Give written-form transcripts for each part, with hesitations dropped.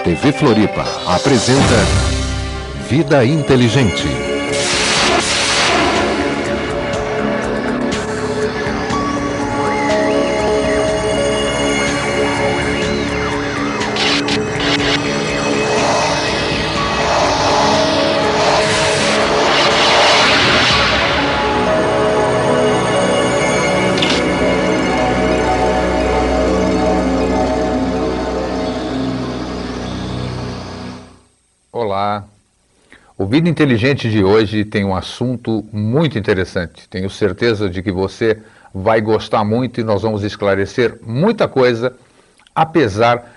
TV Floripa apresenta Vida Inteligente. Olá, o Vida Inteligente de hoje tem um assunto muito interessante. Tenho certeza de que você vai gostar muito e nós vamos esclarecer muita coisa, apesar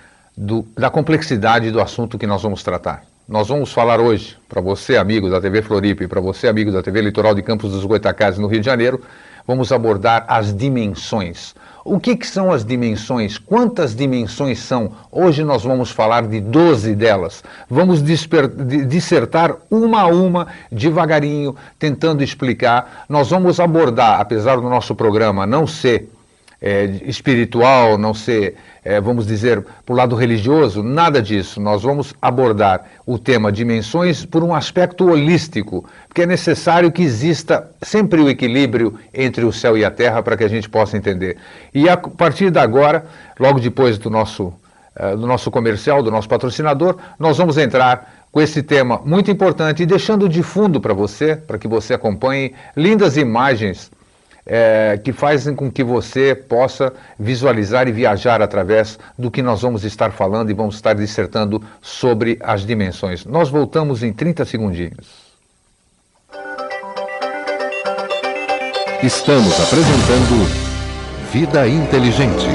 da complexidade do assunto que nós vamos tratar. Nós vamos falar hoje, para você amigo da TV Floripa e para você amigo da TV Litoral de Campos dos Goytacazes no Rio de Janeiro, vamos abordar as dimensões. O que são as dimensões? Quantas dimensões são? Hoje nós vamos falar de 12 delas. Vamos dissertar uma a uma, devagarinho, tentando explicar. Nós vamos abordar, apesar do nosso programa não ser espiritual, não ser, vamos dizer, para o lado religioso, nada disso. Nós vamos abordar o tema dimensões por um aspecto holístico, porque é necessário que exista sempre o equilíbrio entre o céu e a terra para que a gente possa entender. E a partir de agora, logo depois do nosso comercial, do nosso patrocinador, nós vamos entrar com esse tema muito importante e deixando de fundo para você, para que você acompanhe lindas imagens que fazem com que você possa visualizar e viajar através do que nós vamos estar falando e vamos estar dissertando sobre as dimensões. Nós voltamos em 30 segundinhos. Estamos apresentando Vida Inteligente.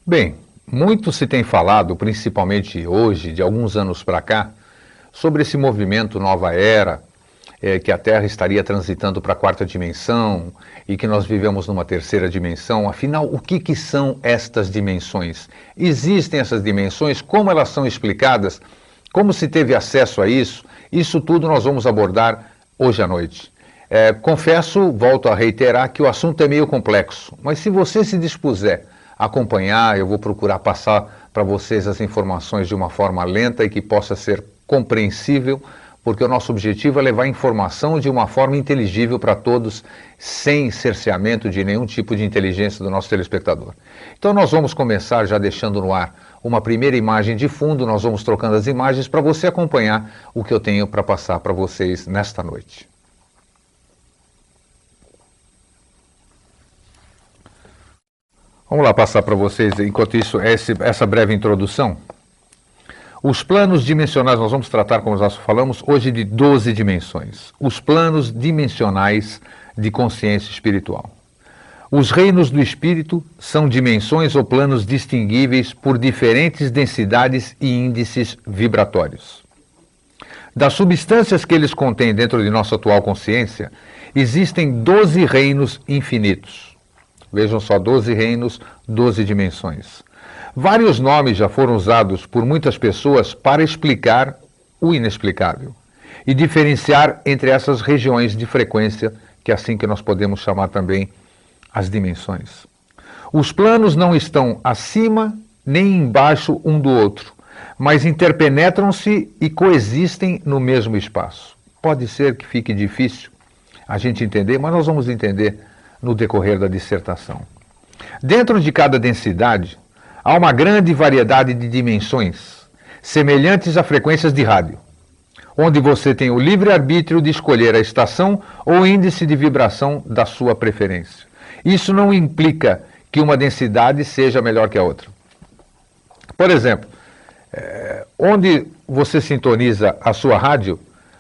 Bem, muito se tem falado, principalmente hoje, de alguns anos para cá, sobre esse movimento Nova Era, que a Terra estaria transitando para a quarta dimensão e que nós vivemos numa terceira dimensão. Afinal, o que são estas dimensões? Existem essas dimensões? Como elas são explicadas? Como se teve acesso a isso? Isso tudo nós vamos abordar hoje à noite. Confesso, volto a reiterar, que o assunto é meio complexo, mas se você se dispuser a acompanhar, eu vou procurar passar para vocês as informações de uma forma lenta e que possa ser compreensível, porque o nosso objetivo é levar informação de uma forma inteligível para todos, sem cerceamento de nenhum tipo de inteligência do nosso telespectador. Então nós vamos começar já deixando no ar uma primeira imagem de fundo, nós vamos trocando as imagens para você acompanhar o que eu tenho para passar para vocês nesta noite. Vamos lá passar para vocês, enquanto isso, essa breve introdução. Os planos dimensionais, nós vamos tratar, como nós falamos, hoje de 12 dimensões. Os planos dimensionais de consciência espiritual. Os reinos do espírito são dimensões ou planos distinguíveis por diferentes densidades e índices vibratórios. Das substâncias que eles contêm dentro de nossa atual consciência, existem 12 reinos infinitos. Vejam só, 12 reinos, 12 dimensões. Vários nomes já foram usados por muitas pessoas para explicar o inexplicável e diferenciar entre essas regiões de frequência, que é assim que nós podemos chamar também as dimensões. Os planos não estão acima nem embaixo um do outro, mas interpenetram-se e coexistem no mesmo espaço. Pode ser que fique difícil a gente entender, mas nós vamos entender no decorrer da dissertação. Dentro de cada densidade, há uma grande variedade de dimensões, semelhantes a frequências de rádio, onde você tem o livre-arbítrio de escolher a estação ou índice de vibração da sua preferência. Isso não implica que uma densidade seja melhor que a outra. Por exemplo, onde você sintoniza a sua rádio,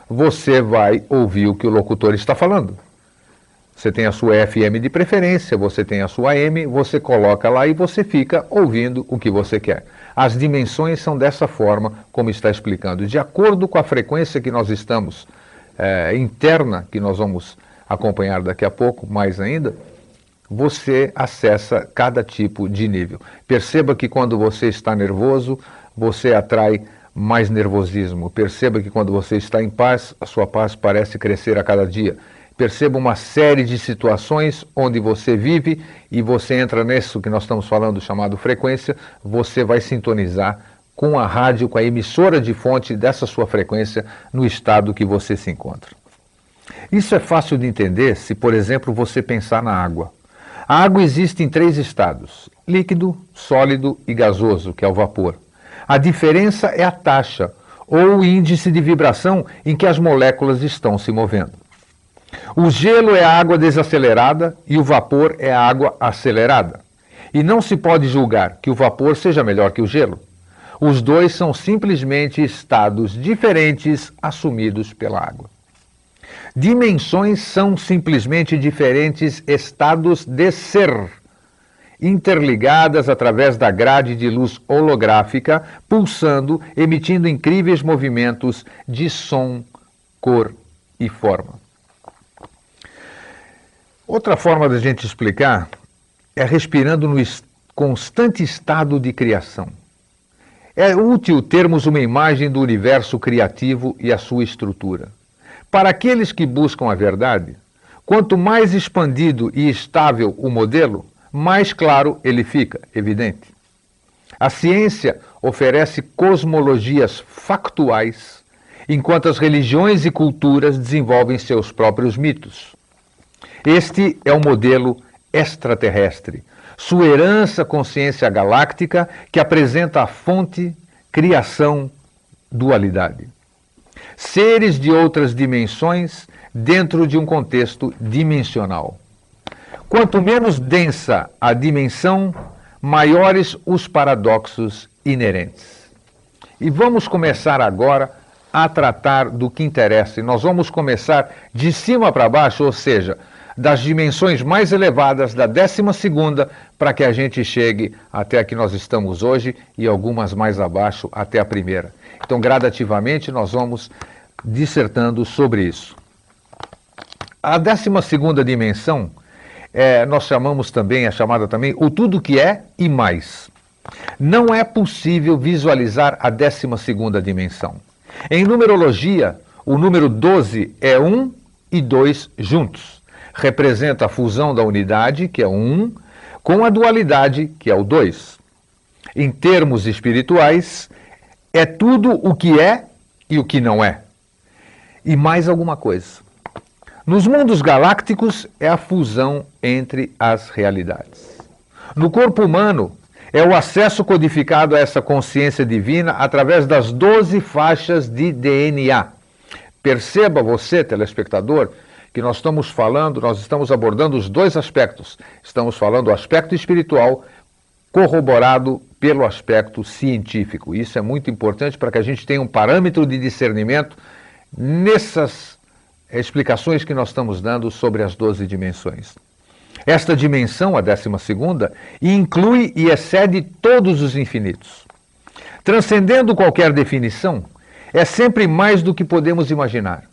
você vai ouvir o que o locutor está falando. Você tem a sua FM de preferência, você tem a sua AM, você coloca lá e você fica ouvindo o que você quer. As dimensões são dessa forma, como está explicando. De acordo com a frequência que nós estamos, interna, que nós vamos acompanhar daqui a pouco, mais ainda, você acessa cada tipo de nível. Perceba que quando você está nervoso, você atrai mais nervosismo. Perceba que quando você está em paz, a sua paz parece crescer a cada dia. Perceba uma série de situações onde você vive e você entra nisso que nós estamos falando, chamado frequência, você vai sintonizar com a rádio, com a emissora de fonte dessa sua frequência no estado que você se encontra. Isso é fácil de entender se, por exemplo, você pensar na água. A água existe em 3 estados: líquido, sólido e gasoso, que é o vapor. A diferença é a taxa, ou o índice de vibração em que as moléculas estão se movendo. O gelo é a água desacelerada e o vapor é a água acelerada. E não se pode julgar que o vapor seja melhor que o gelo. Os dois são simplesmente estados diferentes assumidos pela água. Dimensões são simplesmente diferentes estados de ser, interligadas através da grade de luz holográfica, pulsando, emitindo incríveis movimentos de som, cor e forma. Outra forma da gente explicar é respirando no constante estado de criação. É útil termos uma imagem do universo criativo e a sua estrutura. Para aqueles que buscam a verdade, quanto mais expandido e estável o modelo, mais claro ele fica, evidente. A ciência oferece cosmologias factuais, enquanto as religiões e culturas desenvolvem seus próprios mitos. Este é o modelo extraterrestre, sua herança consciência galáctica que apresenta a fonte, criação, dualidade. Seres de outras dimensões dentro de um contexto dimensional. Quanto menos densa a dimensão, maiores os paradoxos inerentes. E vamos começar agora a tratar do que interessa. E nós vamos começar de cima para baixo, ou seja, das dimensões mais elevadas da 12ª, para que a gente chegue até a que nós estamos hoje e algumas mais abaixo até a primeira. Então, gradativamente, nós vamos dissertando sobre isso. A 12ª dimensão, nós chamamos também, é chamada também o tudo que é e mais. Não é possível visualizar a 12ª dimensão. Em numerologia, o número 12 é 1 e 2 juntos. Representa a fusão da unidade, que é o 1, com a dualidade, que é o 2. Em termos espirituais, é tudo o que é e o que não é. E mais alguma coisa. Nos mundos galácticos, é a fusão entre as realidades. No corpo humano, é o acesso codificado a essa consciência divina através das 12 faixas de DNA. Perceba você, telespectador, que nós estamos abordando os 2 aspectos. Estamos falando do aspecto espiritual corroborado pelo aspecto científico. Isso é muito importante para que a gente tenha um parâmetro de discernimento nessas explicações que nós estamos dando sobre as 12 dimensões. Esta dimensão, a 12ª, inclui e excede todos os infinitos. Transcendendo qualquer definição, é sempre mais do que podemos imaginar.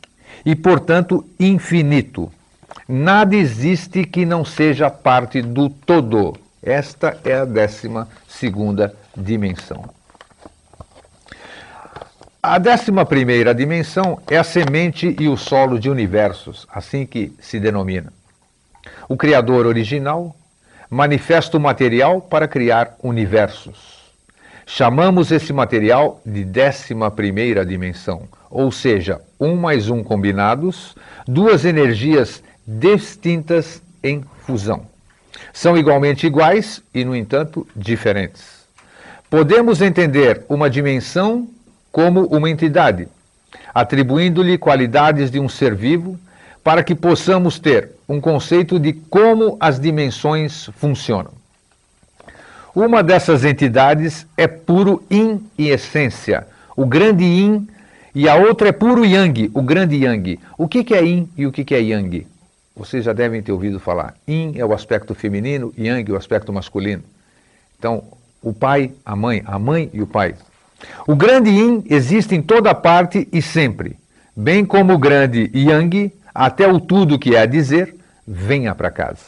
E, portanto, infinito. Nada existe que não seja parte do todo. Esta é a 12ª dimensão. A 11ª dimensão é a semente e o solo de universos, assim que se denomina. O Criador original manifesta o material para criar universos. Chamamos esse material de 11ª dimensão, ou seja, 1 mais 1 combinados, 2 energias distintas em fusão. São igualmente iguais e, no entanto, diferentes. Podemos entender uma dimensão como uma entidade, atribuindo-lhe qualidades de um ser vivo, para que possamos ter um conceito de como as dimensões funcionam. Uma dessas entidades é puro Yin e essência, o grande Yin, e a outra é puro Yang, o grande Yang. O que é Yin e o que é Yang? Vocês já devem ter ouvido falar. Yin é o aspecto feminino, Yang é o aspecto masculino. Então, o pai, a mãe e o pai. O grande Yin existe em toda parte e sempre, bem como o grande Yang, até o tudo que é a dizer, venha para casa.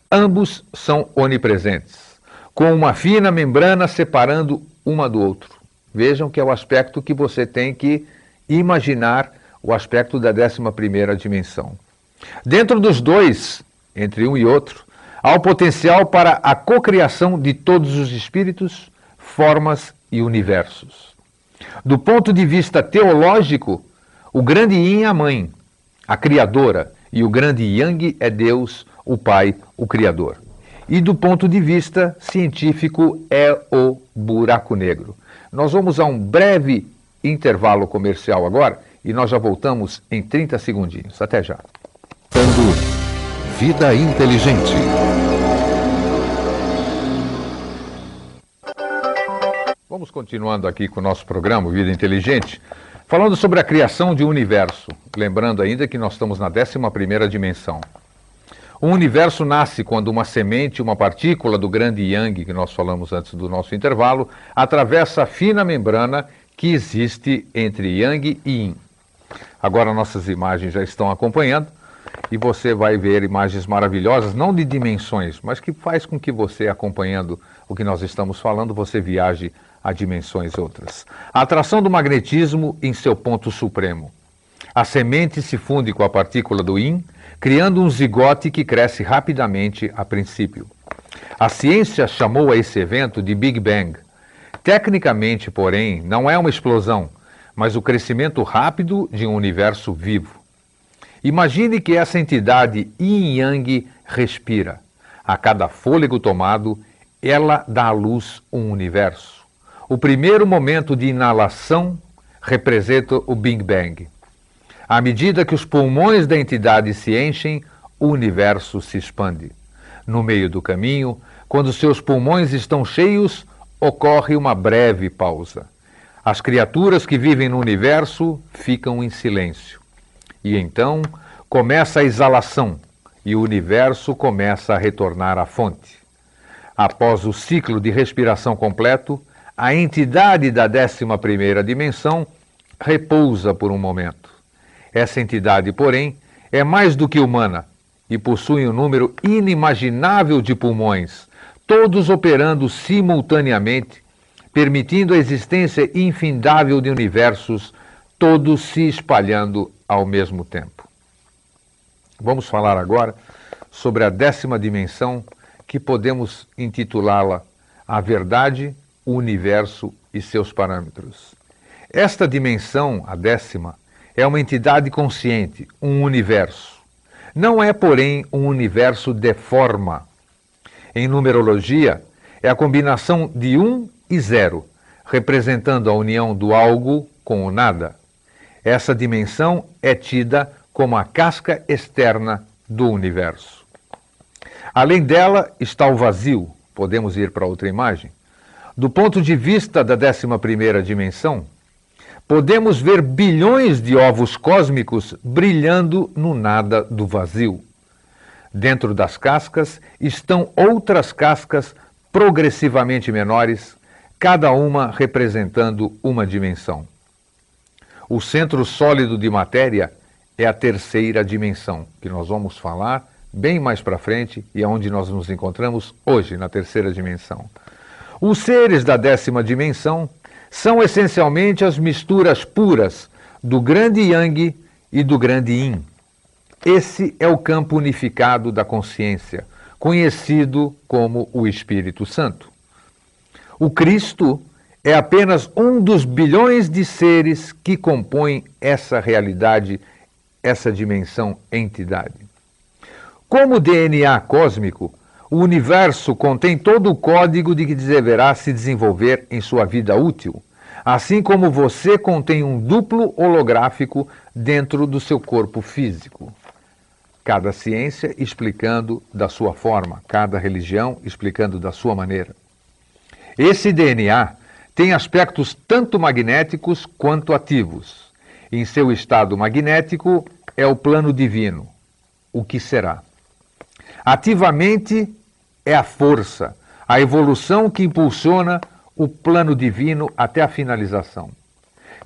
Ambos são onipresentes, com uma fina membrana separando uma do outro. Vejam que é o aspecto que você tem que imaginar, o aspecto da 11ª dimensão. Dentro dos dois, entre um e outro, há o potencial para a cocriação de todos os espíritos, formas e universos. Do ponto de vista teológico, o grande Yin é a mãe, a criadora, e o grande Yang é Deus, o Pai, o Criador. E do ponto de vista científico, é o buraco negro. Nós vamos a um breve intervalo comercial agora e nós já voltamos em 30 segundinhos. Até já. Vida Inteligente. Vamos continuando aqui com o nosso programa Vida Inteligente, falando sobre a criação de um universo. Lembrando ainda que nós estamos na 11ª dimensão. O universo nasce quando uma semente, uma partícula do grande Yang, que nós falamos antes do nosso intervalo, atravessa a fina membrana que existe entre Yang e Yin. Agora nossas imagens já estão acompanhando e você vai ver imagens maravilhosas, não de dimensões, mas que faz com que você, acompanhando o que nós estamos falando, você viaje a dimensões outras. A atração do magnetismo em seu ponto supremo. A semente se funde com a partícula do Yin, criando um zigote que cresce rapidamente a princípio. A ciência chamou a esse evento de Big Bang. Tecnicamente, porém, não é uma explosão, mas o crescimento rápido de um universo vivo. Imagine que essa entidade Yin-Yang respira. A cada fôlego tomado, ela dá à luz um universo. O primeiro momento de inalação representa o Big Bang. À medida que os pulmões da entidade se enchem, o universo se expande. No meio do caminho, quando seus pulmões estão cheios, ocorre uma breve pausa. As criaturas que vivem no universo ficam em silêncio. E então começa a exalação e o universo começa a retornar à fonte. Após o ciclo de respiração completo, a entidade da 11ª dimensão repousa por um momento. Essa entidade, porém, é mais do que humana e possui um número inimaginável de pulmões, todos operando simultaneamente, permitindo a existência infindável de universos, todos se espalhando ao mesmo tempo. Vamos falar agora sobre a 10ª dimensão, que podemos intitulá-la A Verdade, o Universo e seus Parâmetros. Esta dimensão, a 10ª, é uma entidade consciente, um universo. Não é, porém, um universo de forma. Em numerologia, é a combinação de 1 e 0, representando a união do algo com o nada. Essa dimensão é tida como a casca externa do universo. Além dela está o vazio. Podemos ir para outra imagem. Do ponto de vista da 11ª dimensão, podemos ver bilhões de ovos cósmicos brilhando no nada do vazio. Dentro das cascas estão outras cascas progressivamente menores, cada uma representando uma dimensão. O centro sólido de matéria é a 3ª dimensão, que nós vamos falar bem mais para frente e é onde nós nos encontramos hoje, na 3ª dimensão. Os seres da 10ª dimensão são essencialmente as misturas puras do grande Yang e do grande Yin. Esse é o campo unificado da consciência, conhecido como o Espírito Santo. O Cristo é apenas um dos bilhões de seres que compõem essa realidade, essa dimensão entidade. Como DNA cósmico, o universo contém todo o código de que deverá se desenvolver em sua vida útil, assim como você contém um duplo holográfico dentro do seu corpo físico. Cada ciência explicando da sua forma, cada religião explicando da sua maneira. Esse DNA tem aspectos tanto magnéticos quanto ativos. Em seu estado magnético é o plano divino, o que será. Ativamente é a força, a evolução que impulsiona o plano divino até a finalização.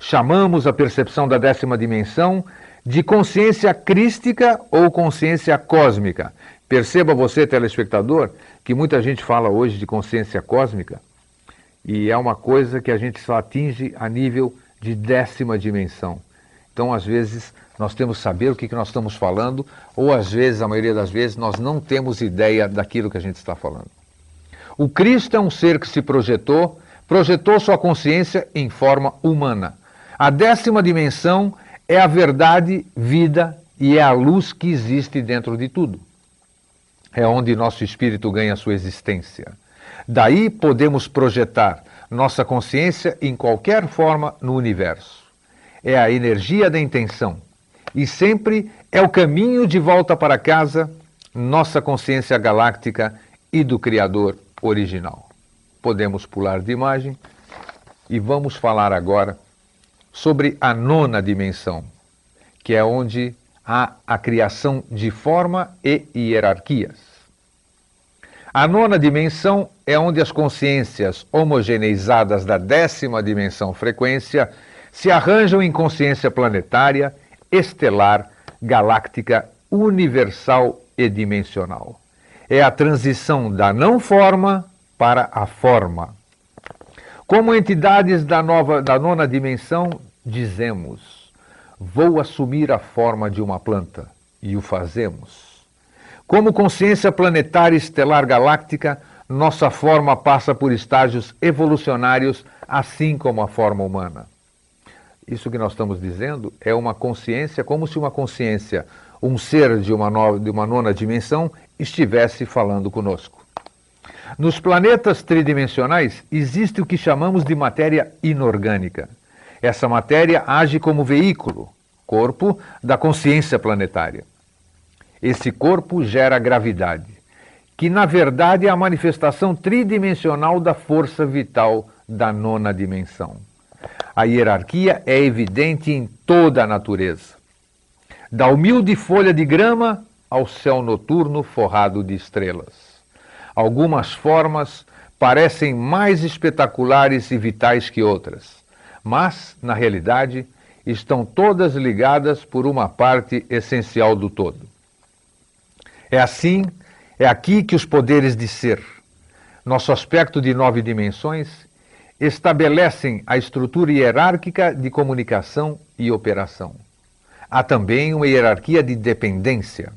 Chamamos a percepção da 10ª dimensão de consciência crística ou consciência cósmica. Perceba você, telespectador, que muita gente fala hoje de consciência cósmica e é uma coisa que a gente só atinge a nível de 10ª dimensão. Então Então, às vezes, nós temos que saber o que nós estamos falando, ou às vezes, a maioria das vezes, nós não temos ideia daquilo que a gente está falando. O Cristo é um ser que se projetou sua consciência em forma humana. A 10ª dimensão é a verdade, vida e é a luz que existe dentro de tudo. É onde nosso espírito ganha sua existência. Daí podemos projetar nossa consciência em qualquer forma no universo. É a energia da intenção. E sempre é o caminho de volta para casa, nossa consciência galáctica e do Criador original. Podemos pular de imagem e vamos falar agora sobre a 9ª dimensão, que é onde há a criação de forma e hierarquias. A 9ª dimensão é onde as consciências homogeneizadas da 10ª dimensão frequência se arranjam em consciência planetária, estelar, galáctica, universal e dimensional. É a transição da não-forma para a forma. Como entidades da 9ª dimensão, dizemos: vou assumir a forma de uma planta, e o fazemos. Como consciência planetária estelar galáctica, nossa forma passa por estágios evolucionários, assim como a forma humana. Isso que nós estamos dizendo é uma consciência, como se uma consciência, um ser de uma 9ª dimensão, estivesse falando conosco. Nos planetas tridimensionais existe o que chamamos de matéria inorgânica. Essa matéria age como veículo, corpo da consciência planetária. Esse corpo gera gravidade, que na verdade é a manifestação tridimensional da força vital da 9ª dimensão. A hierarquia é evidente em toda a natureza. Da humilde folha de grama ao céu noturno forrado de estrelas. Algumas formas parecem mais espetaculares e vitais que outras, mas, na realidade, estão todas ligadas por uma parte essencial do todo. É aqui que os poderes de ser, nosso aspecto de 9 dimensões, estabelecem a estrutura hierárquica de comunicação e operação. Há também uma hierarquia de dependência.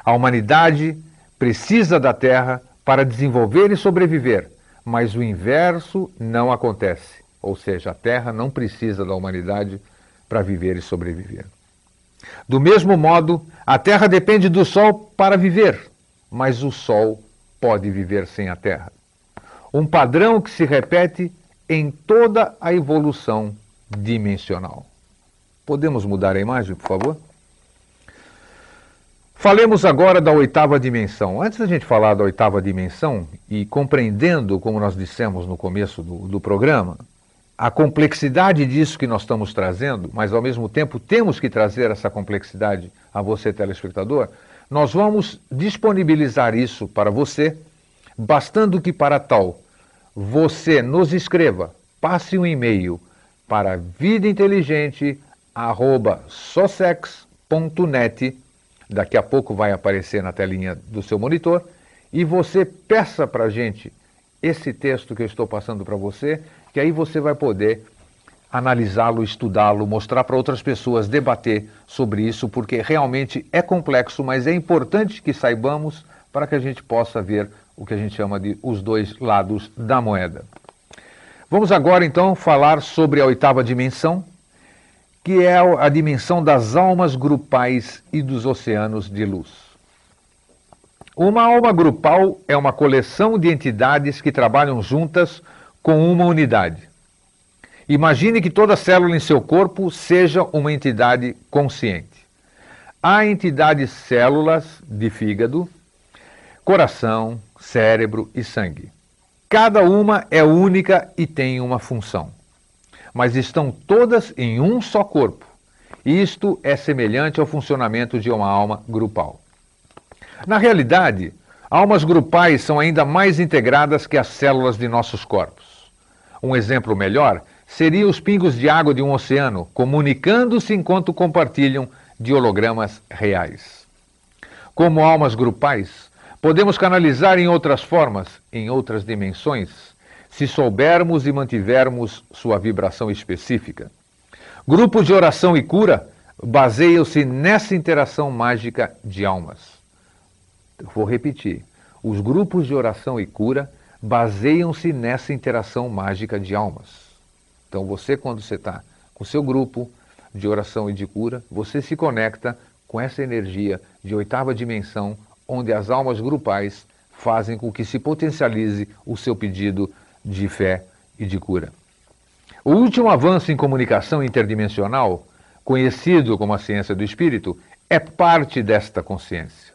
A humanidade precisa da Terra para desenvolver e sobreviver, mas o inverso não acontece. Ou seja, a Terra não precisa da humanidade para viver e sobreviver. Do mesmo modo, a Terra depende do Sol para viver, mas o Sol pode viver sem a Terra. Um padrão que se repete em toda a evolução dimensional. Podemos mudar a imagem, por favor? Falemos agora da 8ª dimensão. Antes da gente falar da 8ª dimensão, e compreendendo, como nós dissemos no começo do programa, a complexidade disso que nós estamos trazendo, mas ao mesmo tempo temos que trazer essa complexidade a você, telespectador, nós vamos disponibilizar isso para você, bastando que para tal você nos escreva, passe um e-mail para vidainteligente@socex.net. Daqui a pouco vai aparecer na telinha do seu monitor, e você peça para a gente esse texto que eu estou passando para você, que aí você vai poder analisá-lo, estudá-lo, mostrar para outras pessoas, debater sobre isso, porque realmente é complexo, mas é importante que saibamos para que a gente possa ver o que a gente chama de os dois lados da moeda. Vamos agora então falar sobre a 8ª dimensão, que é a dimensão das almas grupais e dos oceanos de luz. Uma alma grupal é uma coleção de entidades que trabalham juntas com uma unidade. Imagine que toda célula em seu corpo seja uma entidade consciente. Há entidades células de fígado, coração, cérebro e sangue. Cada uma é única e tem uma função, mas estão todas em um só corpo. Isto é semelhante ao funcionamento de uma alma grupal. Na realidade, almas grupais são ainda mais integradas que as células de nossos corpos. Um exemplo melhor seria os pingos de água de um oceano, comunicando-se enquanto compartilham de hologramas reais. Como almas grupais, podemos canalizar em outras formas, em outras dimensões, se soubermos e mantivermos sua vibração específica. Grupos de oração e cura baseiam-se nessa interação mágica de almas. Vou repetir. Os grupos de oração e cura baseiam-se nessa interação mágica de almas. Então você, quando você está com o seu grupo de oração e de cura, você se conecta com essa energia de oitava dimensão, onde as almas grupais fazem com que se potencialize o seu pedido de fé e de cura. O último avanço em comunicação interdimensional, conhecido como a ciência do espírito, é parte desta consciência.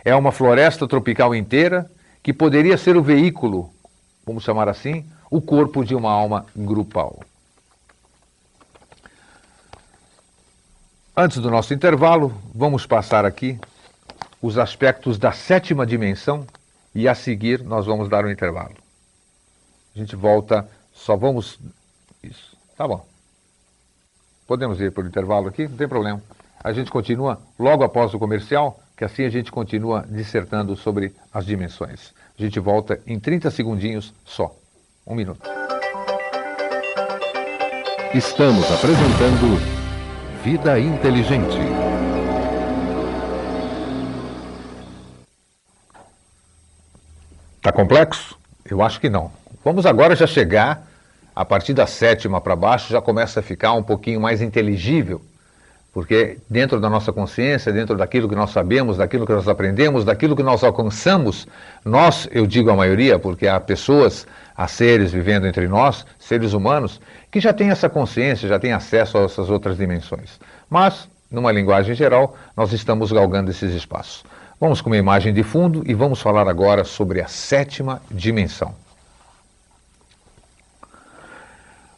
É uma floresta tropical inteira que poderia ser o veículo, vamos chamar assim, o corpo de uma alma grupal. Antes do nosso intervalo, vamos passar aqui os aspectos da sétima dimensão e a seguir nós vamos dar um intervalo. A gente volta, só vamos... Isso, tá bom. Podemos ir para o intervalo aqui, não tem problema. A gente continua logo após o comercial, que assim a gente continua dissertando sobre as dimensões. A gente volta em 30 segundinhos só. 1 minuto. Estamos apresentando Vida Inteligente. Tá complexo? Eu acho que não. Vamos agora já chegar, a partir da sétima para baixo, já começa a ficar um pouquinho mais inteligível, porque dentro da nossa consciência, dentro daquilo que nós sabemos, daquilo que nós aprendemos, daquilo que nós alcançamos, nós, eu digo a maioria, porque há pessoas, há seres vivendo entre nós, seres humanos, que já têm essa consciência, já têm acesso a essas outras dimensões. Mas, numa linguagem geral, nós estamos galgando esses espaços. Vamos com uma imagem de fundo e vamos falar agora sobre a sétima dimensão.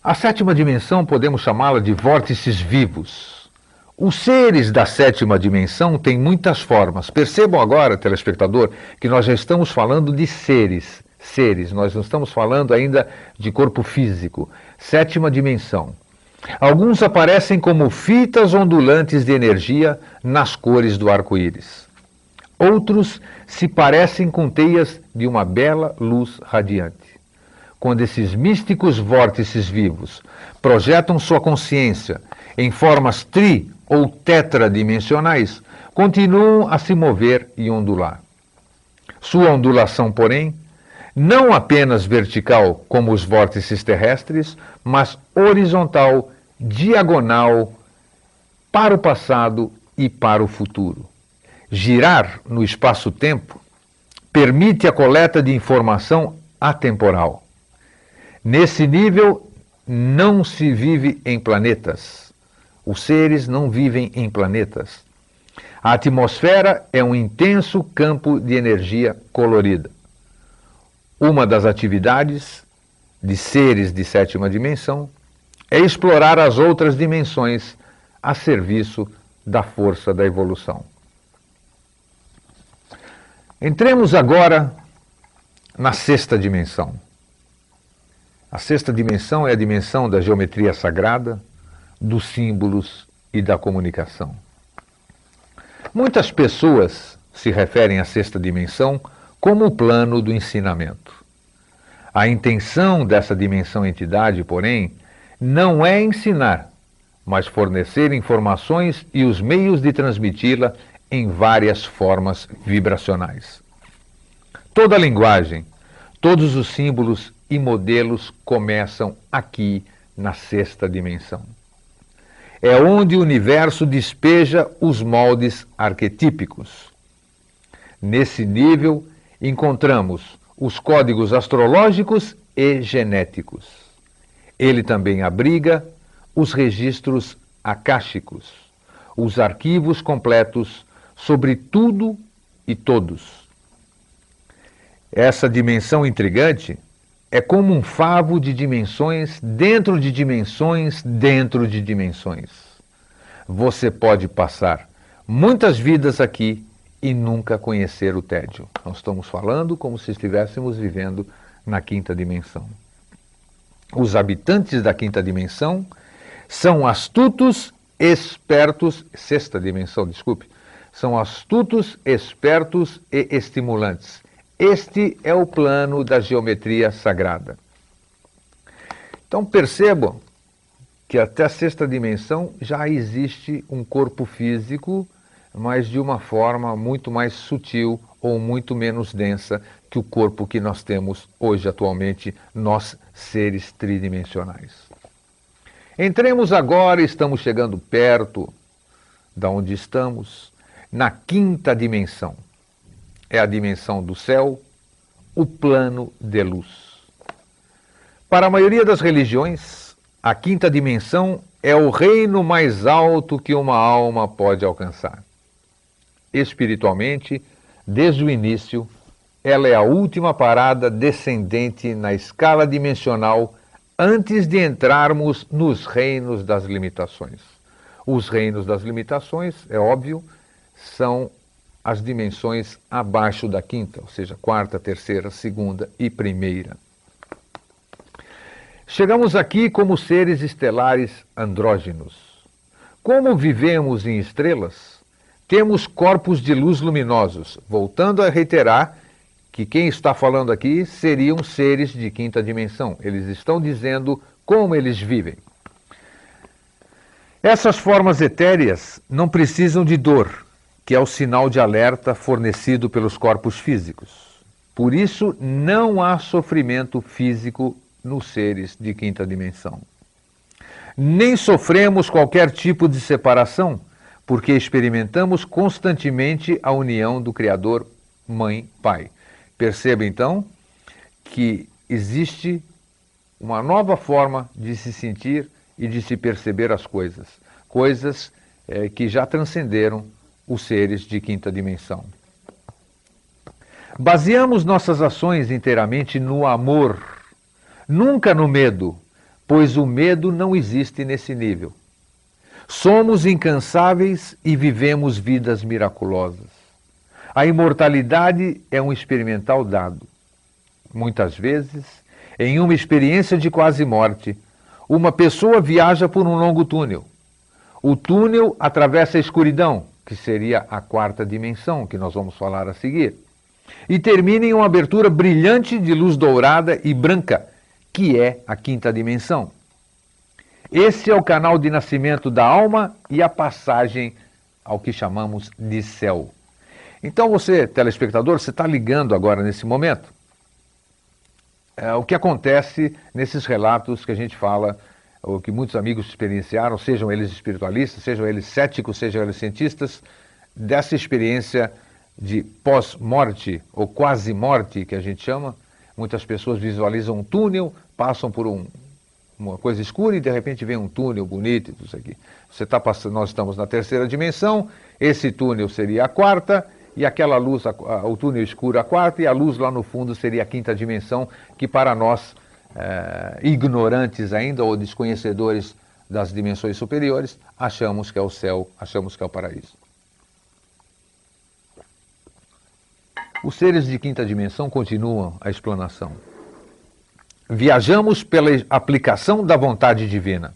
A sétima dimensão podemos chamá-la de vórtices vivos. Os seres da sétima dimensão têm muitas formas. Percebam agora, telespectador, que nós já estamos falando de seres. Nós não estamos falando ainda de corpo físico. Sétima dimensão. Alguns aparecem como fitas ondulantes de energia nas cores do arco-íris. Outros se parecem com teias de uma bela luz radiante. Quando esses místicos vórtices vivos projetam sua consciência em formas ou tetradimensionais, continuam a se mover e ondular. Sua ondulação, porém, não apenas vertical como os vórtices terrestres, mas horizontal, diagonal, para o passado e para o futuro. Girar no espaço-tempo permite a coleta de informação atemporal. Nesse nível, não se vive em planetas. Os seres não vivem em planetas. A atmosfera é um intenso campo de energia colorida. Uma das atividades de seres de sétima dimensão é explorar as outras dimensões a serviço da força da evolução. Entremos agora na sexta dimensão. A sexta dimensão é a dimensão da geometria sagrada, dos símbolos e da comunicação. Muitas pessoas se referem à sexta dimensão como o plano do ensinamento. A intenção dessa dimensão-entidade, porém, não é ensinar, mas fornecer informações e os meios de transmiti-la em várias formas vibracionais. Toda a linguagem, todos os símbolos e modelos começam aqui na sexta dimensão. É onde o universo despeja os moldes arquetípicos. Nesse nível, encontramos os códigos astrológicos e genéticos. Ele também abriga os registros akáshicos, os arquivos completos sobre tudo e todos. Essa dimensão intrigante é como um favo de dimensões dentro de dimensões dentro de dimensões. Você pode passar muitas vidas aqui e nunca conhecer o tédio. Nós estamos falando como se estivéssemos vivendo na quinta dimensão. Os habitantes da quinta dimensão são astutos, espertos, sexta dimensão, desculpe, são astutos, espertos e estimulantes. Este é o plano da geometria sagrada. Então percebam que até a sexta dimensão já existe um corpo físico, mas de uma forma muito mais sutil ou muito menos densa que o corpo que nós temos hoje, atualmente, nós seres tridimensionais. Entremos agora, estamos chegando perto da onde estamos, na quinta dimensão. É a dimensão do céu, o plano de luz. Para a maioria das religiões, a quinta dimensão é o reino mais alto que uma alma pode alcançar. Espiritualmente, desde o início, ela é a última parada descendente na escala dimensional antes de entrarmos nos reinos das limitações. Os reinos das limitações, é óbvio, são as dimensões abaixo da quinta, ou seja, quarta, terceira, segunda e primeira. Chegamos aqui como seres estelares andrógenos. Como vivemos em estrelas, temos corpos de luz luminosos. Voltando a reiterar que quem está falando aqui seriam seres de quinta dimensão. Eles estão dizendo como eles vivem. Essas formas etéreas não precisam de dor, que é o sinal de alerta fornecido pelos corpos físicos. Por isso, não há sofrimento físico nos seres de quinta dimensão. Nem sofremos qualquer tipo de separação, porque experimentamos constantemente a união do Criador Mãe-Pai. Perceba, então, que existe uma nova forma de se sentir e de se perceber as coisas. Coisas que já transcenderam os seres de quinta dimensão. Baseamos nossas ações inteiramente no amor, nunca no medo, pois o medo não existe nesse nível. Somos incansáveis e vivemos vidas miraculosas. A imortalidade é um experimental dado. Muitas vezes, em uma experiência de quase morte, uma pessoa viaja por um longo túnel. O túnel atravessa a escuridão, que seria a quarta dimensão, que nós vamos falar a seguir, e termina em uma abertura brilhante de luz dourada e branca, que é a quinta dimensão. Esse é o canal de nascimento da alma e a passagem ao que chamamos de céu. Então você, telespectador, você está ligando agora nesse momento. O que acontece nesses relatos que a gente fala, ou que muitos amigos experienciaram, sejam eles espiritualistas, sejam eles céticos, sejam eles cientistas, dessa experiência de pós-morte ou quase-morte, que a gente chama. Muitas pessoas visualizam um túnel, passam por uma coisa escura e de repente vem um túnel bonito e tudo isso aqui. Nós estamos na terceira dimensão, esse túnel seria a quarta, e aquela luz, o túnel escuro a quarta, e a luz lá no fundo seria a quinta dimensão, que para nós, ignorantes ainda ou desconhecedores das dimensões superiores, achamos que é o céu, achamos que é o paraíso. Os seres de quinta dimensão continuam a explanação. Viajamos pela aplicação da vontade divina.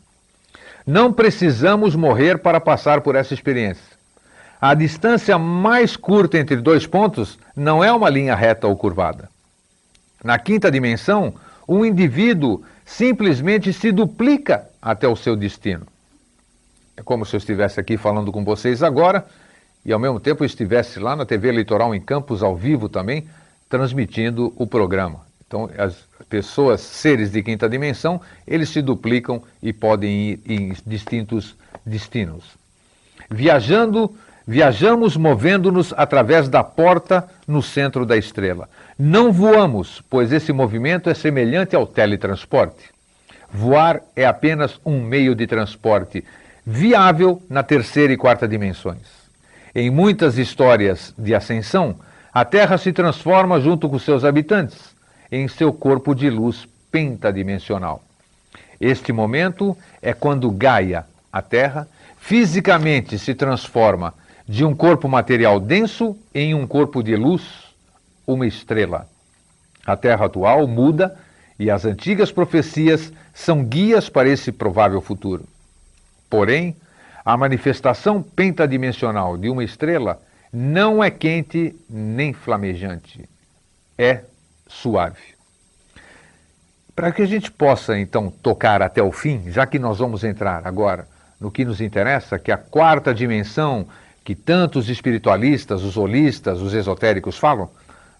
Não precisamos morrer para passar por essa experiência. A distância mais curta entre dois pontos não é uma linha reta ou curvada. Na quinta dimensão, um indivíduo simplesmente se duplica até o seu destino. É como se eu estivesse aqui falando com vocês agora e ao mesmo tempo eu estivesse lá na TV Eleitoral em Campos, ao vivo também, transmitindo o programa. Então, as pessoas, seres de quinta dimensão, eles se duplicam e podem ir em distintos destinos. Viajamos movendo-nos através da porta no centro da estrela. Não voamos, pois esse movimento é semelhante ao teletransporte. Voar é apenas um meio de transporte viável na terceira e quarta dimensões. Em muitas histórias de ascensão, a Terra se transforma junto com seus habitantes em seu corpo de luz pentadimensional. Este momento é quando Gaia, a Terra, fisicamente se transforma de um corpo material denso em um corpo de luz, uma estrela. A Terra atual muda e as antigas profecias são guias para esse provável futuro. Porém, a manifestação pentadimensional de uma estrela não é quente nem flamejante, é suave. Para que a gente possa, então, tocar até o fim, já que nós vamos entrar agora no que nos interessa, que é a quarta dimensão que tanto os espiritualistas, os holistas, os esotéricos falam,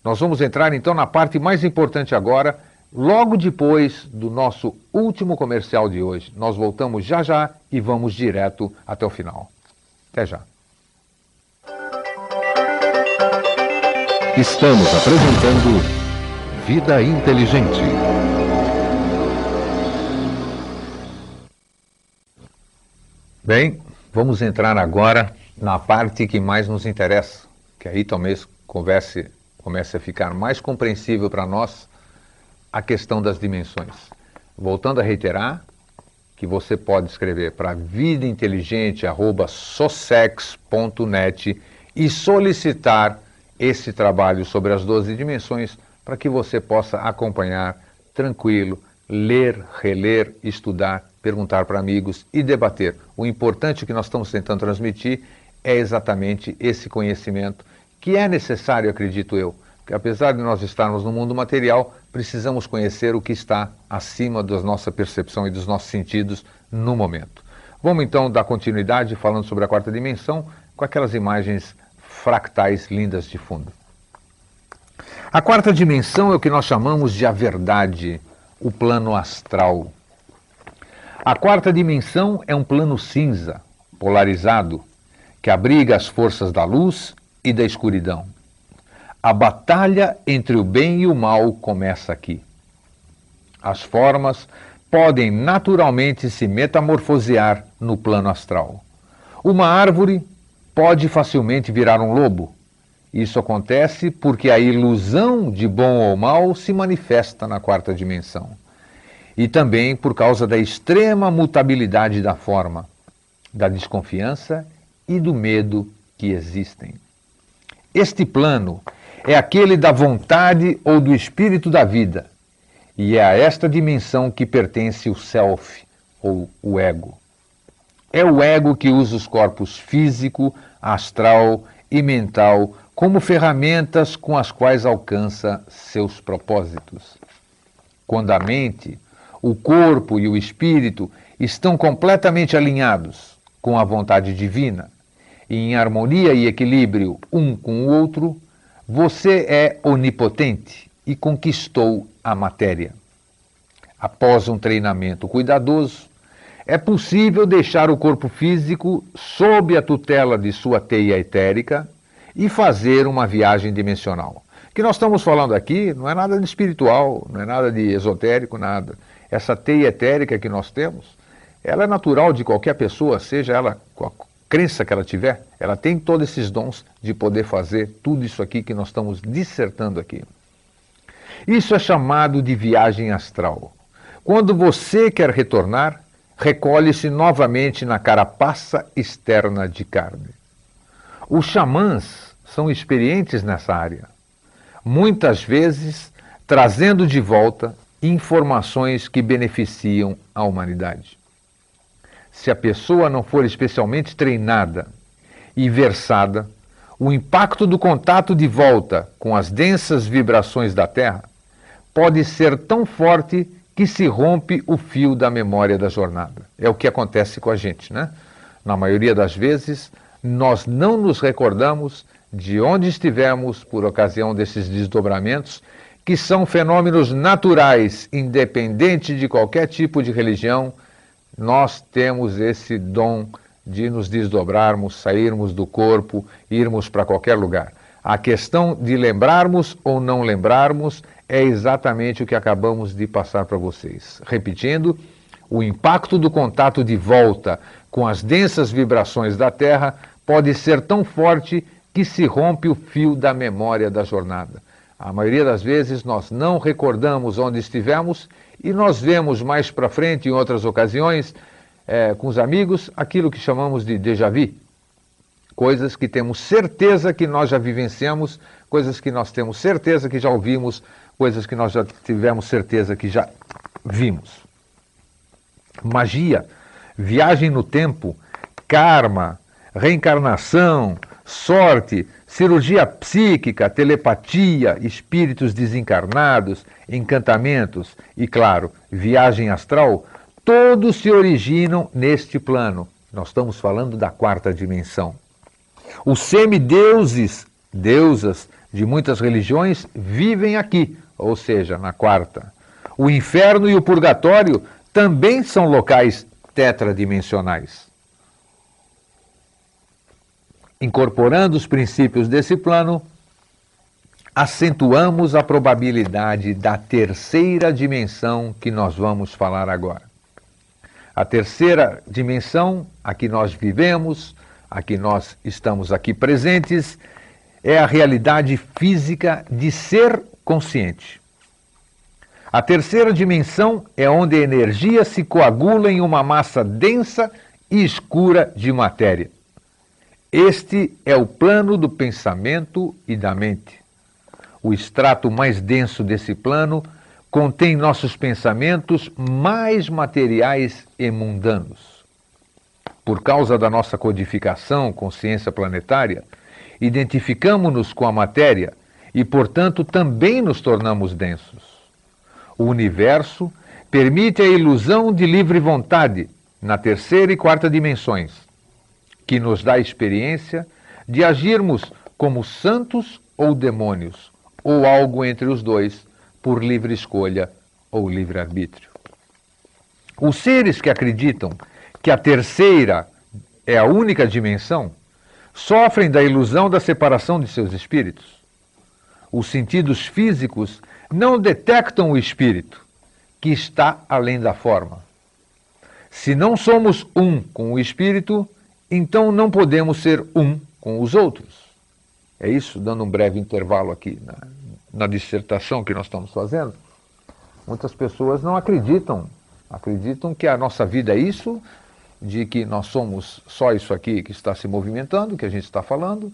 nós vamos entrar, então, na parte mais importante agora, logo depois do nosso último comercial de hoje. Nós voltamos já já e vamos direto até o final. Até já. Estamos apresentando Vida Inteligente. Bem, vamos entrar agora na parte que mais nos interessa, que aí talvez comece a ficar mais compreensível para nós a questão das dimensões. Voltando a reiterar que você pode escrever para vidainteligente@socex.net e solicitar esse trabalho sobre as 12 dimensões para que você possa acompanhar tranquilo, ler, reler, estudar, perguntar para amigos e debater. O importante que nós estamos tentando transmitir é exatamente esse conhecimento que é necessário, acredito eu, porque apesar de nós estarmos no mundo material, precisamos conhecer o que está acima da nossa percepção e dos nossos sentidos no momento. Vamos então dar continuidade falando sobre a quarta dimensão com aquelas imagens fractais lindas de fundo. A quarta dimensão é o que nós chamamos de a verdade, o plano astral. A quarta dimensão é um plano cinza, polarizado, que abriga as forças da luz e da escuridão. A batalha entre o bem e o mal começa aqui. As formas podem naturalmente se metamorfosear no plano astral. Uma árvore pode facilmente virar um lobo. Isso acontece porque a ilusão de bom ou mal se manifesta na quarta dimensão. E também por causa da extrema mutabilidade da forma, da desconfiança e do medo que existem. Este plano é aquele da vontade ou do espírito da vida, e é a esta dimensão que pertence o self, ou o ego. É o ego que usa os corpos físico, astral e mental como ferramentas com as quais alcança seus propósitos. Quando a mente, o corpo e o espírito estão completamente alinhados com a vontade divina e em harmonia e equilíbrio um com o outro, você é onipotente e conquistou a matéria. Após um treinamento cuidadoso, é possível deixar o corpo físico sob a tutela de sua teia etérica e fazer uma viagem dimensional. O que nós estamos falando aqui não é nada de espiritual, não é nada de esotérico, nada. Essa teia etérica que nós temos, ela é natural de qualquer pessoa, seja ela com a crença que ela tiver, ela tem todos esses dons de poder fazer tudo isso aqui que nós estamos dissertando aqui. Isso é chamado de viagem astral. Quando você quer retornar, recolhe-se novamente na carapaça externa de carne. Os xamãs são experientes nessa área, muitas vezes trazendo de volta informações que beneficiam a humanidade. Se a pessoa não for especialmente treinada e versada, o impacto do contato de volta com as densas vibrações da Terra pode ser tão forte que se rompe o fio da memória da jornada. É o que acontece com a gente, né? Na maioria das vezes, nós não nos recordamos de onde estivemos por ocasião desses desdobramentos, que são fenômenos naturais, independente de qualquer tipo de religião. Nós temos esse dom de nos desdobrarmos, sairmos do corpo, irmos para qualquer lugar. A questão de lembrarmos ou não lembrarmos é exatamente o que acabamos de passar para vocês. Repetindo, o impacto do contato de volta com as densas vibrações da Terra pode ser tão forte que se rompe o fio da memória da jornada. A maioria das vezes nós não recordamos onde estivemos e nós vemos mais para frente, em outras ocasiões, com os amigos, aquilo que chamamos de déjà vu. Coisas que temos certeza que nós já vivenciamos, coisas que nós temos certeza que já ouvimos, coisas que nós já tivemos certeza que já vimos. Magia, viagem no tempo, karma, reencarnação, sorte, cirurgia psíquica, telepatia, espíritos desencarnados, encantamentos e, claro, viagem astral, todos se originam neste plano. Nós estamos falando da quarta dimensão. Os semideuses, deusas de muitas religiões, vivem aqui, ou seja, na quarta. O inferno e o purgatório também são locais tetradimensionais. Incorporando os princípios desse plano, acentuamos a probabilidade da terceira dimensão que nós vamos falar agora. A terceira dimensão, a que nós vivemos, a que nós estamos aqui presentes, é a realidade física de ser consciente. A terceira dimensão é onde a energia se coagula em uma massa densa e escura de matéria. Este é o plano do pensamento e da mente. O extrato mais denso desse plano contém nossos pensamentos mais materiais e mundanos. Por causa da nossa codificação, consciência planetária, identificamos-nos com a matéria e, portanto, também nos tornamos densos. O universo permite a ilusão de livre vontade na terceira e quarta dimensões, que nos dá a experiência de agirmos como santos ou demônios, ou algo entre os dois, por livre escolha ou livre-arbítrio. Os seres que acreditam que a terceira é a única dimensão sofrem da ilusão da separação de seus espíritos. Os sentidos físicos não detectam o espírito, que está além da forma. Se não somos um com o espírito, então não podemos ser um com os outros. É isso, dando um breve intervalo aqui na dissertação que nós estamos fazendo. Muitas pessoas não acreditam que a nossa vida é isso, de que nós somos só isso aqui que está se movimentando, que a gente está falando,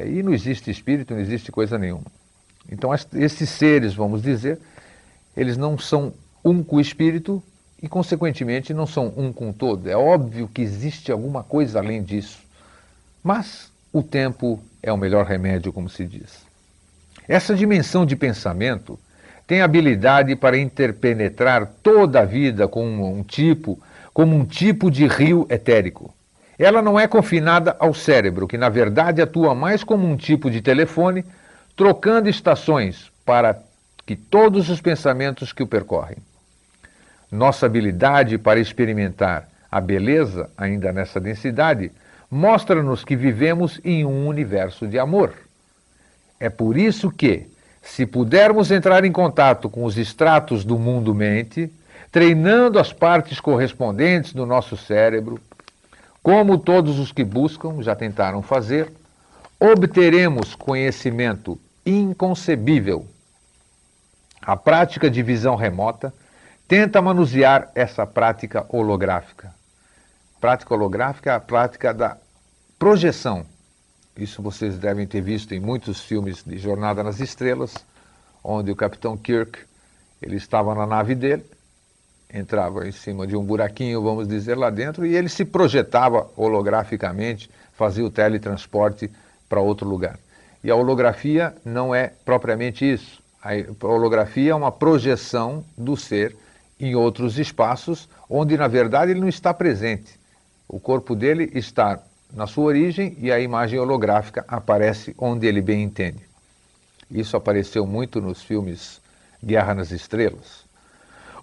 e não existe espírito, não existe coisa nenhuma. Então esses seres, vamos dizer, eles não são um com o espírito e, consequentemente, não são um com o todo. É óbvio que existe alguma coisa além disso, mas o tempo é o melhor remédio, como se diz. Essa dimensão de pensamento tem habilidade para interpenetrar toda a vida como um tipo de rio etérico. Ela não é confinada ao cérebro, que na verdade atua mais como um tipo de telefone, trocando estações para que todos os pensamentos que o percorrem. Nossa habilidade para experimentar a beleza, ainda nessa densidade, mostra-nos que vivemos em um universo de amor. É por isso que, se pudermos entrar em contato com os estratos do mundo-mente, treinando as partes correspondentes do nosso cérebro, como todos os que buscam já tentaram fazer, obteremos conhecimento inconcebível. A prática de visão remota tenta manusear essa prática holográfica. Prática holográfica é a prática da projeção. Isso vocês devem ter visto em muitos filmes de Jornada nas Estrelas, onde o Capitão Kirk, ele estava na nave dele, entrava em cima de um buraquinho, vamos dizer, lá dentro, e ele se projetava holograficamente, fazia o teletransporte para outro lugar. E a holografia não é propriamente isso. A holografia é uma projeção do ser em outros espaços, onde na verdade ele não está presente. O corpo dele está na sua origem e a imagem holográfica aparece onde ele bem entende. Isso apareceu muito nos filmes Guerra nas Estrelas.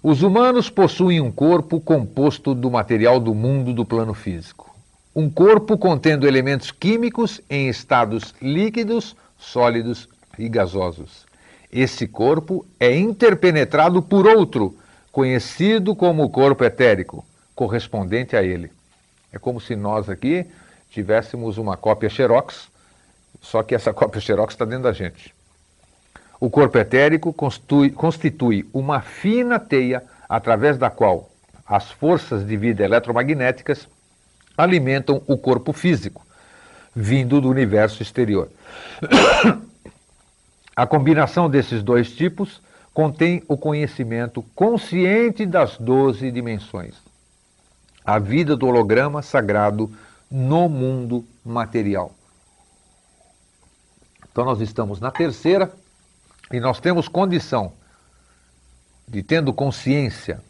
Os humanos possuem um corpo composto do material do mundo do plano físico. Um corpo contendo elementos químicos em estados líquidos, sólidos e gasosos. Esse corpo é interpenetrado por outro, conhecido como corpo etérico, correspondente a ele. É como se nós aqui tivéssemos uma cópia xerox, só que essa cópia xerox está dentro da gente. O corpo etérico constitui uma fina teia através da qual as forças de vida eletromagnéticas alimentam o corpo físico, vindo do universo exterior. A combinação desses dois tipos contém o conhecimento consciente das 12 dimensões. A vida do holograma sagrado no mundo material. Então nós estamos na terceira e nós temos condição de, tendo consciência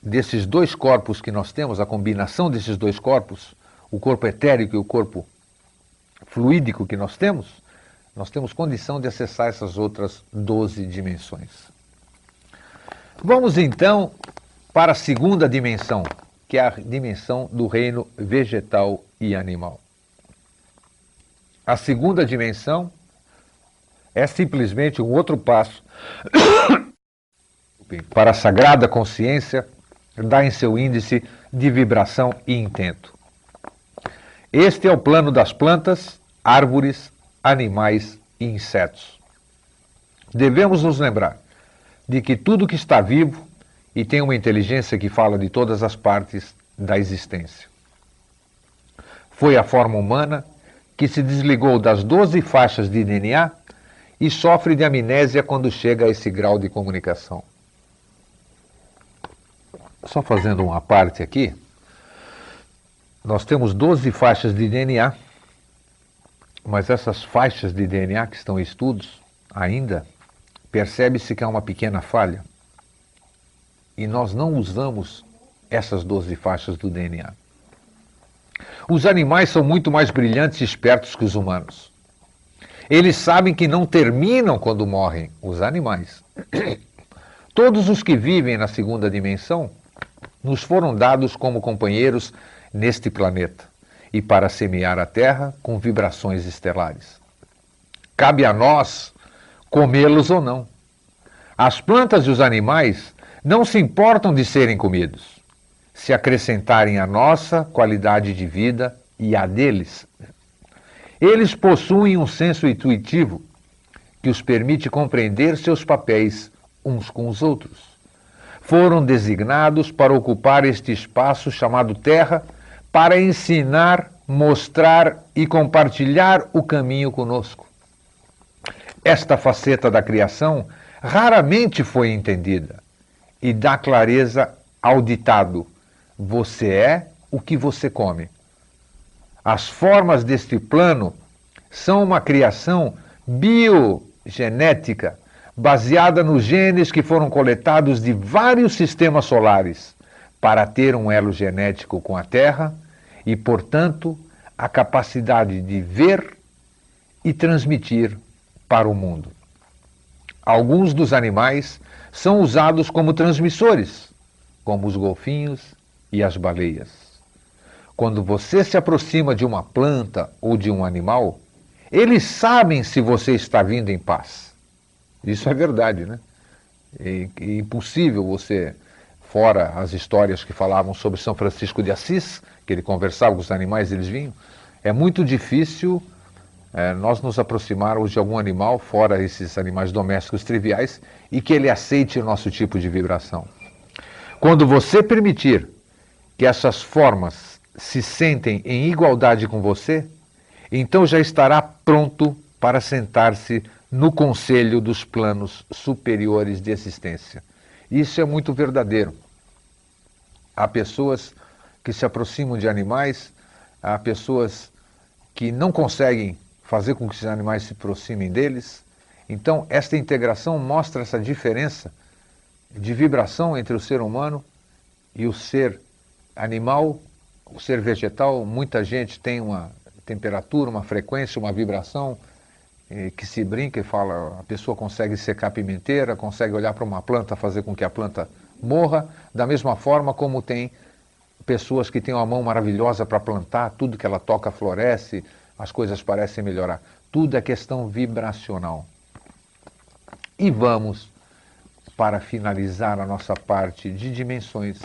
desses dois corpos que nós temos, a combinação desses dois corpos, o corpo etérico e o corpo fluídico que nós temos condição de acessar essas outras 12 dimensões. Vamos então para a segunda dimensão, que é a dimensão do reino vegetal e animal. A segunda dimensão é simplesmente um outro passo para a sagrada consciência dar em seu índice de vibração e intento. Este é o plano das plantas, árvores, animais e insetos. Devemos nos lembrar de que tudo que está vivo e tem uma inteligência que fala de todas as partes da existência. Foi a forma humana que se desligou das 12 faixas de DNA e sofre de amnésia quando chega a esse grau de comunicação. Só fazendo uma parte aqui, nós temos 12 faixas de DNA, mas essas faixas de DNA que estão em estudos ainda, percebe-se que há uma pequena falha. E nós não usamos essas 12 faixas do DNA. Os animais são muito mais brilhantes e espertos que os humanos. Eles sabem que não terminam quando morrem, os animais. Todos os que vivem na segunda dimensão nos foram dados como companheiros neste planeta e para semear a Terra com vibrações estelares. Cabe a nós comê-los ou não. As plantas e os animais não se importam de serem comidos, se acrescentarem a nossa qualidade de vida e a deles. Eles possuem um senso intuitivo que os permite compreender seus papéis uns com os outros. Foram designados para ocupar este espaço chamado Terra, para ensinar, mostrar e compartilhar o caminho conosco. Esta faceta da criação raramente foi entendida e dá clareza ao ditado: você é o que você come. As formas deste plano são uma criação biogenética baseada nos genes que foram coletados de vários sistemas solares para ter um elo genético com a Terra e, portanto, a capacidade de ver e transmitir para o mundo. Alguns dos animais são usados como transmissores, como os golfinhos e as baleias. Quando você se aproxima de uma planta ou de um animal, eles sabem se você está vindo em paz. Isso é verdade, né? É impossível você, fora as histórias que falavam sobre São Francisco de Assis, que ele conversava com os animais e eles vinham, é muito difícil nós nos aproximarmos de algum animal, fora esses animais domésticos triviais, e que ele aceite o nosso tipo de vibração. Quando você permitir que essas formas se sentem em igualdade com você, então já estará pronto para sentar-se no conselho dos planos superiores de existência. Isso é muito verdadeiro. Há pessoas que se aproximam de animais, há pessoas que não conseguem fazer com que esses animais se aproximem deles. Então, esta integração mostra essa diferença de vibração entre o ser humano e o ser animal, o ser vegetal. Muita gente tem uma temperatura, uma frequência, uma vibração que se brinca e fala, a pessoa consegue secar pimenteira, consegue olhar para uma planta, fazer com que a planta morra, da mesma forma como tem pessoas que têm uma mão maravilhosa para plantar, tudo que ela toca floresce, as coisas parecem melhorar. Tudo é questão vibracional. E vamos, para finalizar a nossa parte de dimensões,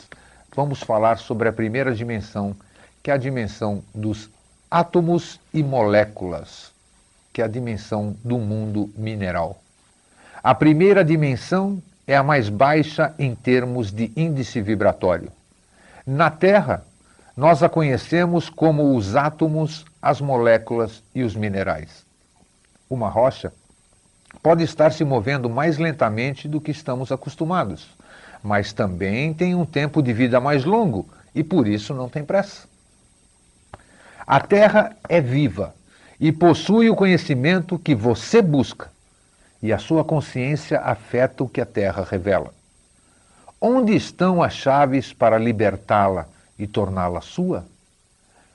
vamos falar sobre a primeira dimensão, que é a dimensão dos átomos e moléculas, que é a dimensão do mundo mineral. A primeira dimensão é a mais baixa em termos de índice vibratório. Na Terra, nós a conhecemos como os átomos, as moléculas e os minerais. Uma rocha pode estar se movendo mais lentamente do que estamos acostumados, mas também tem um tempo de vida mais longo e por isso não tem pressa. A Terra é viva e possui o conhecimento que você busca, e a sua consciência afeta o que a Terra revela. Onde estão as chaves para libertá-la e torná-la sua?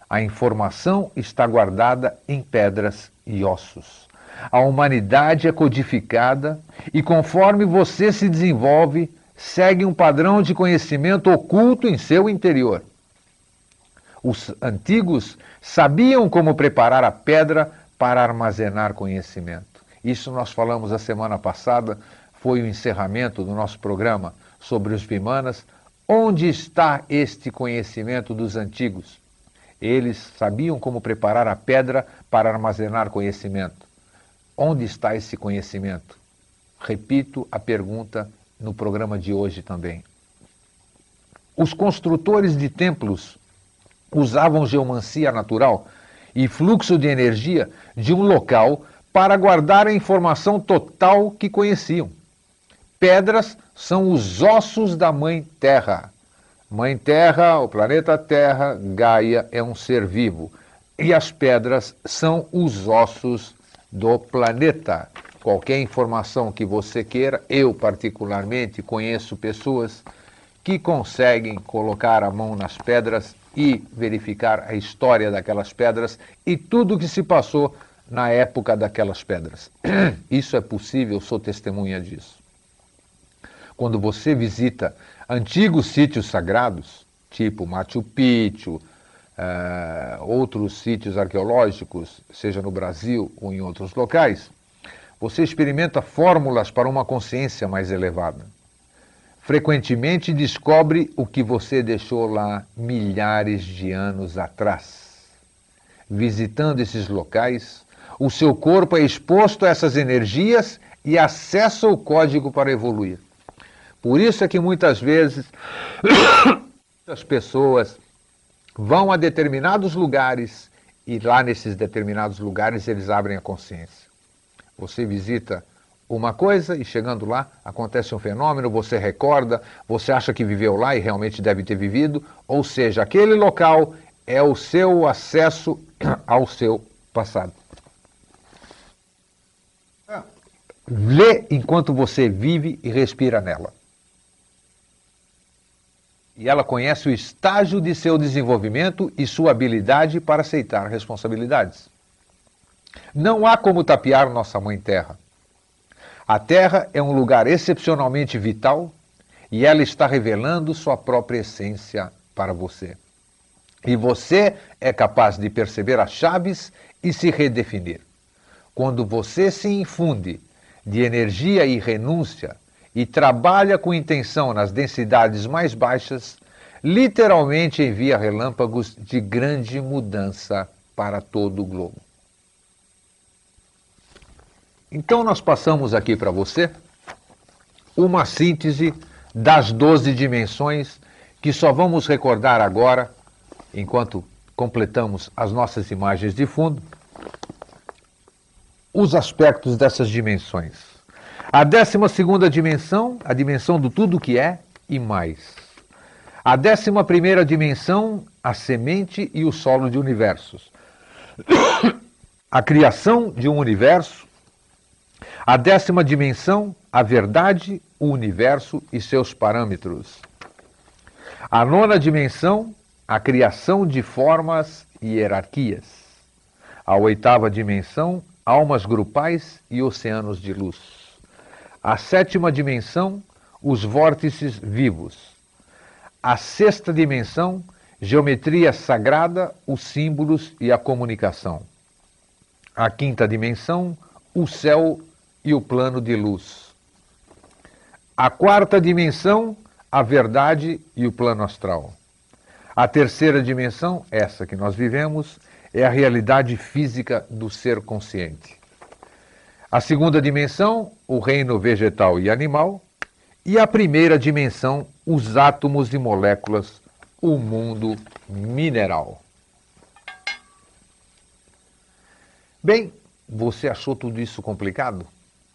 A informação está guardada em pedras e ossos. A humanidade é codificada e, conforme você se desenvolve, segue um padrão de conhecimento oculto em seu interior. Os antigos sabiam como preparar a pedra para armazenar conhecimento. Isso nós falamos a semana passada, foi o encerramento do nosso programa sobre os Vimanas. Onde está este conhecimento dos antigos? Eles sabiam como preparar a pedra para armazenar conhecimento. Onde está esse conhecimento? Repito a pergunta no programa de hoje também. Os construtores de templos usavam geomancia natural e fluxo de energia de um local para guardar a informação total que conheciam. Pedras são os ossos da Mãe Terra. Mãe Terra, o planeta Terra, Gaia é um ser vivo. E as pedras são os ossos do planeta. Qualquer informação que você queira, eu particularmente conheço pessoas que conseguem colocar a mão nas pedras e verificar a história daquelas pedras e tudo o que se passou na época daquelas pedras. Isso é possível, sou testemunha disso. Quando você visita antigos sítios sagrados, tipo Machu Picchu, outros sítios arqueológicos, seja no Brasil ou em outros locais, você experimenta fórmulas para uma consciência mais elevada. Frequentemente descobre o que você deixou lá milhares de anos atrás. Visitando esses locais, o seu corpo é exposto a essas energias e acessa o código para evoluir. Por isso é que muitas vezes as pessoas vão a determinados lugares e lá nesses determinados lugares eles abrem a consciência. Você visita uma coisa e chegando lá acontece um fenômeno, você recorda, você acha que viveu lá e realmente deve ter vivido, ou seja, aquele local é o seu acesso ao seu passado. Lê enquanto você vive e respira nela. E ela conhece o estágio de seu desenvolvimento e sua habilidade para aceitar responsabilidades. Não há como tapear nossa Mãe Terra. A Terra é um lugar excepcionalmente vital e ela está revelando sua própria essência para você. E você é capaz de perceber as chaves e se redefinir. Quando você se infunde de energia e renúncia e trabalha com intenção nas densidades mais baixas, literalmente envia relâmpagos de grande mudança para todo o globo. Então nós passamos aqui para você uma síntese das 12 dimensões que só vamos recordar agora, enquanto completamos as nossas imagens de fundo, os aspectos dessas dimensões. A 12ª dimensão, a dimensão do tudo que é e mais. A 11ª dimensão, a semente e o solo de universos. A criação de um universo. A 10ª dimensão, a verdade, o universo e seus parâmetros. A 9ª dimensão, a criação de formas e hierarquias. A 8ª dimensão, almas grupais e oceanos de luz. A 7ª dimensão, os vórtices vivos. A 6ª dimensão, geometria sagrada, os símbolos e a comunicação. A 5ª dimensão, o céu e o plano de luz. A 4ª dimensão, a verdade e o plano astral. A 3ª dimensão, essa que nós vivemos, é a realidade física do ser consciente. A 2ª dimensão, o reino vegetal e animal. E a 1ª dimensão, os átomos e moléculas, o mundo mineral. Bem, você achou tudo isso complicado?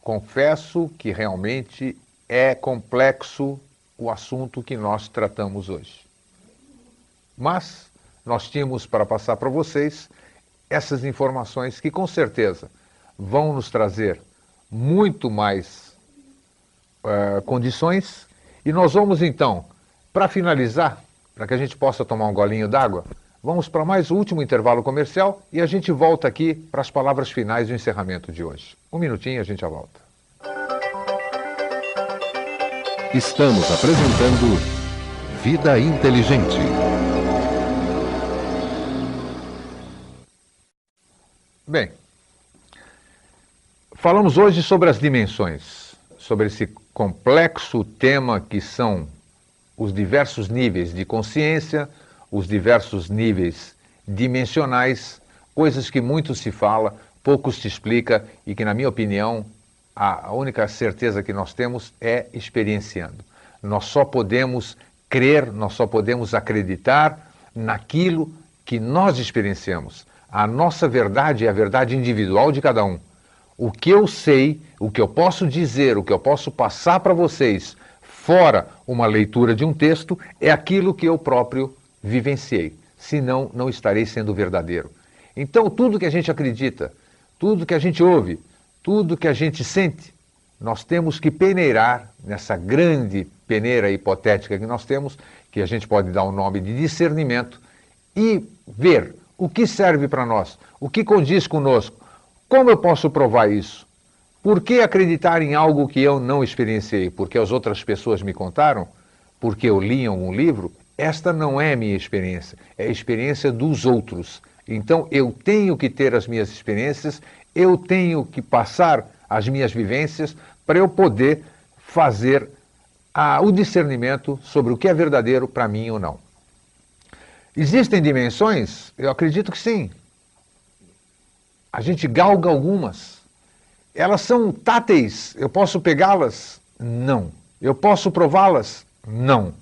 Confesso que realmente é complexo o assunto que nós tratamos hoje. Mas nós tínhamos para passar para vocês essas informações que com certeza vão nos trazer muito mais condições. E nós vamos então, para finalizar, para que a gente possa tomar um golinho d'água, vamos para mais um último intervalo comercial e a gente volta aqui para as palavras finais do encerramento de hoje. Um minutinho e a gente já volta. Estamos apresentando Vida Inteligente. Bem, falamos hoje sobre as dimensões, sobre esse complexo tema que são os diversos níveis de consciência, os diversos níveis dimensionais, coisas que muito se fala, pouco se explica e que, na minha opinião, a única certeza que nós temos é experienciando. Nós só podemos crer, nós só podemos acreditar naquilo que nós experienciamos. A nossa verdade é a verdade individual de cada um. O que eu sei, o que eu posso dizer, o que eu posso passar para vocês, fora uma leitura de um texto, é aquilo que eu próprio vivenciei. Senão, não estarei sendo verdadeiro. Então, tudo que a gente acredita, tudo que a gente ouve, tudo que a gente sente, nós temos que peneirar nessa grande peneira hipotética que nós temos, que a gente pode dar o nome de discernimento, e ver o que serve para nós, o que condiz conosco, como eu posso provar isso? Por que acreditar em algo que eu não experienciei? Porque as outras pessoas me contaram? Porque eu li em algum livro? Esta não é minha experiência, é a experiência dos outros. Então eu tenho que ter as minhas experiências, eu tenho que passar as minhas vivências para eu poder fazer o discernimento sobre o que é verdadeiro para mim ou não. Existem dimensões? Eu acredito que sim. A gente galga algumas. Elas são táteis. Eu posso pegá-las? Não. Eu posso prová-las? Não.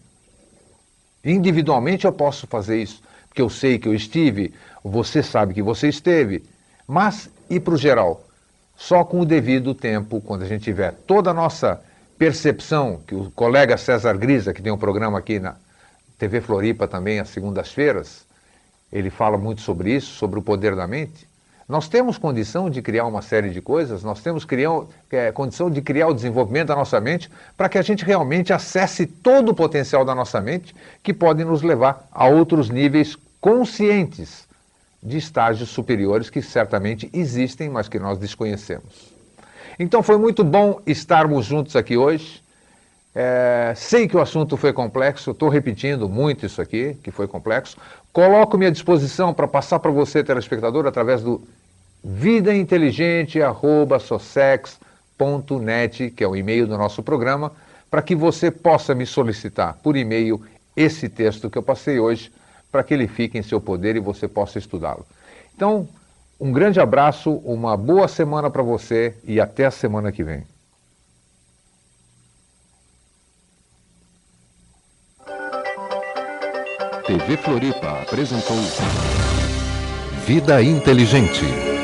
Individualmente eu posso fazer isso, porque eu sei que eu estive, você sabe que você esteve. Mas, e para o geral? Só com o devido tempo, quando a gente tiver toda a nossa percepção, que o colega César Grisa, que tem um programa aqui na TV Floripa também, às segundas-feiras, ele fala muito sobre isso, sobre o poder da mente. Nós temos condição de criar uma série de coisas, nós temos condição de criar o desenvolvimento da nossa mente para que a gente realmente acesse todo o potencial da nossa mente que pode nos levar a outros níveis conscientes de estágios superiores que certamente existem, mas que nós desconhecemos. Então foi muito bom estarmos juntos aqui hoje. Sei que o assunto foi complexo, estou repetindo muito isso aqui, que foi complexo. Coloco-me à disposição para passar para você, telespectador, através do vidainteligente@socex.net, que é o e-mail do nosso programa, para que você possa me solicitar por e-mail esse texto que eu passei hoje, para que ele fique em seu poder e você possa estudá-lo. Então, um grande abraço, uma boa semana para você e até a semana que vem. TV Floripa apresentou Vida Inteligente.